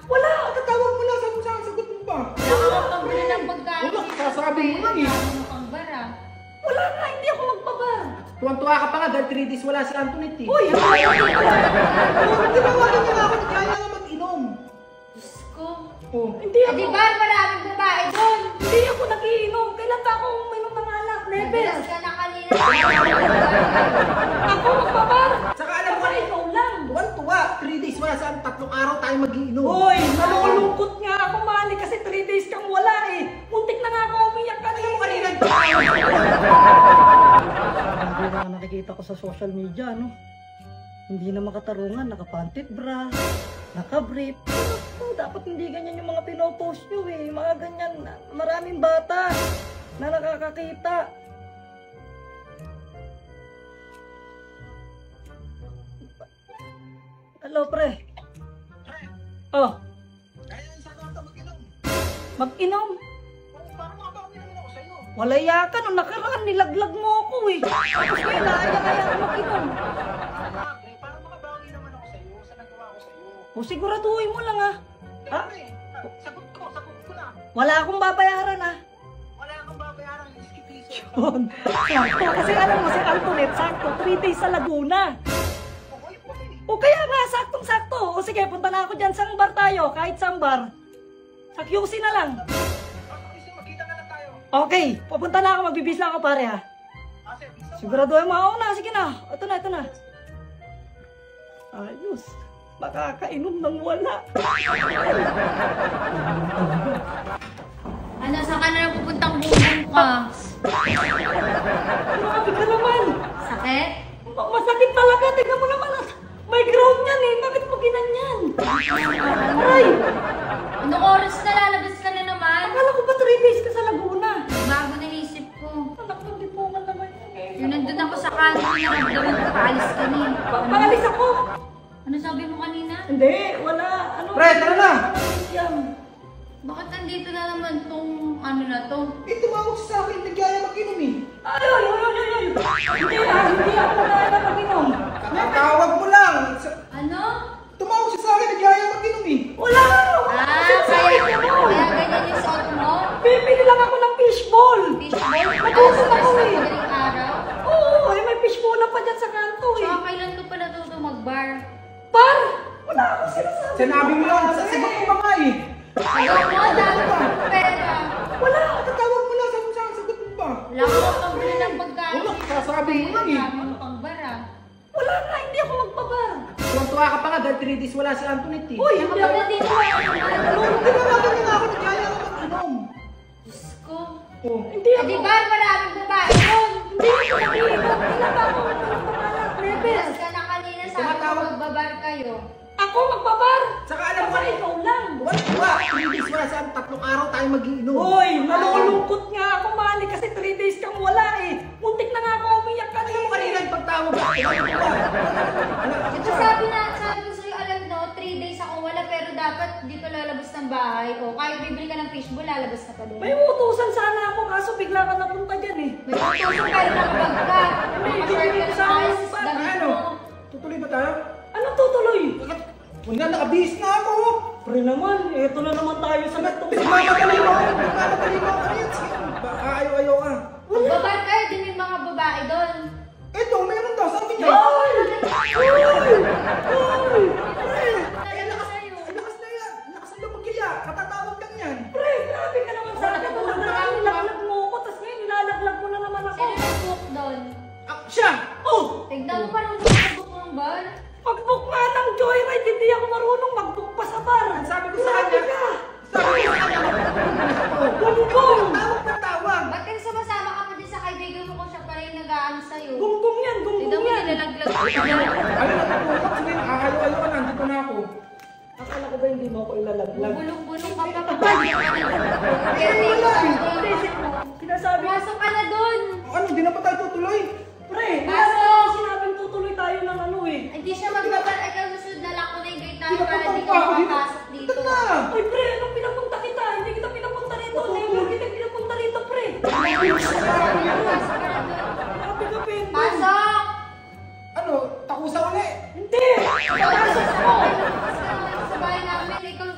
Wala, tatawag mo lang. Sagot mo ba? Wala ka pambili ng pagkain. Wala, sasabi mo lang eh. Ang bara. Wala na, hindi ako magbabar. Tuwang-tuwa ka pa nga dahil 3 days wala si Antoinette eh. Uy! Tinawagan niya nga ako, kaya nga mag-inom. Diyos ko. Oh. Hindi ako. Di ba maraming babae doon? Hindi ako nag-iinom. Kailan ba ako uminom ng alak? Never. Nabilas ka na kanina. Ako magbabar. Saka alam mo, ikaw lang. Tuwan-tuwa. 3 days wala saan. 3 araw tayo mag-iinom. Hoy, nalulungkot nga ako, Mali, kasi 3 days kang wala eh. Muntik na nga ako umiyak kanina. Ano kanina? Hindi na nakikita ko sa social media, no? Hindi na makatarungan, nakapantit bra, nakabrief. Dapat hindi ganyan yung mga pinopost nyo eh. Mga ganyan, maraming bata na nakakakita. Hello, pre. Oh. Mag-inom? Walaya ka, nung nakaraan, nilaglag mo ako eh. Tapos may naaya-aya ka mag-inom. Para makabawi naman ako sa'yo, sa nagawa ko sa'yo. O siguraduhin mo lang ah. Ha? Sagot ko na. Wala akong babayaran ah. Wala akong babayaran, iski-piso. Sakto, kasi alam mo si Antoinette, sakto, 3 days sa Laguna. O kaya nga, saktong-sakto. O sige, punta na ako dyan, sang bar tayo, kahit sang bar. Sa QC na lang. Okay, pupunta na ako, magbibis lang ako pare ha. Siguraduhin mo ako na, sige na. Ito na. Ayos, makakainom ng wala. Ano, saan ka na pupuntang bumbong ka? Grabe ka naman. Sakit? Masakit talaga, tingnan mo naman. May ground yan eh, bakit mo ginanyan? Aray! Anong oras na lalabas ka na naman? Akala ko ba 3 days ka sa Laguna? Bago naisip ko. Anak ng dipungan naman yan eh. Yung nandun ako sa kanto, naramdaman ko paalis ka niya. Pangalis ako! Ano sabi mo kanina? Hindi, wala. Ano? Pre, tara na! Bakit nandito na naman tong ano na to? Eh, tumawag sa akin, nagyaya mag-inom eh. Ay! Hindi ako nagyaya mag-inom. Kakatawag mo lang. Ano? Tumawag siya sa akin, nagyaya mag-inom eh. Wala! Kaya ganyan yung suot mo? Bibili lang ako ng fishball. Fishball? Nag-usap ako Sa eh. madaling araw? Oo, may fishball na pa dyan sa kanto eh. Tsaka kailan ko pa natuto mag-bar? Par! Wala akong sinasabi. Sinabi mo lang, sasagot ko pa nga eh. Ayaw mo, dami ko pera. Wala, tatawag mo lang, sagot mo ba? Wala ko pambili ng pagkain. Wala, sasabi mo lang eh. Ano pang bara? Wala na, hindi ako magbabar. Tuwang-tuwa ka pa nga dahil 3 days wala si Antoinette eh. Uy, Hindi ako dito. tinawagan niya nga ako, nagyaya ako mag-inom. Diyos ko. Oh. Hindi ako. Di ba maraming babae doon? Hindi ako mag-inom. Kailan ba ako uminom ng alak? Never. Bilas ka na kanina, sabi ko magbabar kayo. Ako magbabar. Saka alam mo, ikaw lang. Tuwa, 3 days wala saan. 3 araw tayo mag-inom. Hoy, nalulungkot nga ako, Mali, kasi 3 days kang wala eh. Muntik na nga ako umiyak kanina. Ano mo kanina yung pagtawag ako? Ito sabi ko sa'yo, alam no, 3 days ako wala, pero dapat dito lalabas ng bahay. O kahit bibili ka ng fishbowl, lalabas ka pa doon. May utusan sana ako, kaso bigla ka napunta dyan eh. May utusan pero nakabag ka. Hindi ko sa akin. Ano? Tutuloy ba tayo? Anong tutuloy? Wala, nakabihis na ako. Pre naman, eto na naman tayo sa gatong. Magmamadali mo ako. Ano yan? Sige, ayaw ka. Magbabar kayo, din yung mga babae doon. Eto, meron daw. Sabi niya. Ay! Ay! Lakas na yan. Lakas na lumagkaya. Katatawag lang yan. Pre, grabe ka naman sa akin. Nilaglag mo ako, tapos ngayon nilalaglag mo na naman ako. Sino nag-book doon? Siya! Oh! Tignan mo parang nag-book ng bar. Mag-book nga ng joyride, hindi ako marunong mag-book pa sa bar. Sabi ko sa kanya. Sabi ko sa kanya. Gunggong! Tawag na tawag. Ba't kasi sumasama ka pa din sa kaibigan mo kung siya pa rin nag-aano sa'yo? Gunggong yan, gunggong Tignan mo yan. nilalaglag ko. Ano na tutulog? Sige, nakakayo-ayo ka, nandito na ako. Akala ko ba hindi mo ako ilalaglag? Bulong-bulong ka pa pa. Sinasabi. Pumasok ka na doon. Ano, di na pa tayo tutuloy? Pre, Pasok! sinabing tutuloy tayo ng ano eh. Hindi siya magbabar. Ikaw susunod na lang ko na yung gate namin para di ka makapasok dito. Ay pre, anong pinapunta kita? Hindi kita pinapunta rito. Never kita pinapunta rito, pre. Pasok ka na doon. Grabe ka, Pendo. Pasok! Ano, takusa uli? Hindi! Pasok ako. Sa bahay namin, ikaw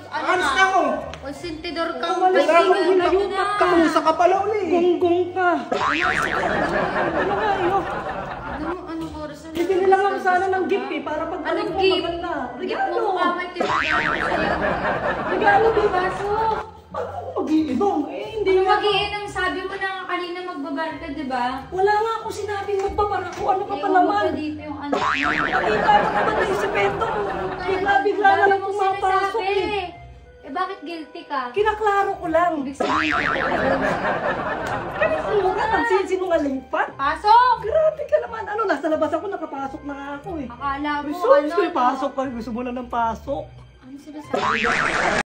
Konsentidor ka. Wala kang hinayupak ka. Kamusta ka pala uli? Gonggong ka. Ano nga yun? Anong oras na? Bibili lang ako sana ng gift eh, para pag Anong mo gift? maganda. Regalo Regalo. mo ka, may tinatawag sa'yo. Regalo, di ba? Pasok. Paano ako mag-iinom? Eh, hindi Ano nga. mag-iinang sabi mo na kanina magbabar ka, di ba? Wala nga ako sinabing magpapara ko. Ano ka pa Iwan mo naman? pa dito yung anak mo. Nakita ko naman na si Pedro. Bigla na lang Dami mong pumapasok sinasabi. eh. Eh bakit guilty ka? Kinaklaro ko lang. Ibig sabihin ko. Ano ka? Nagsisinungaling pa? Pasok! Grabe ka naman. Ano, nasa labas ako, nakapasok na nga ako eh. Akala mo, Gusto mo pasok pa. Gusto mo na ng pasok. Ano sinasabi?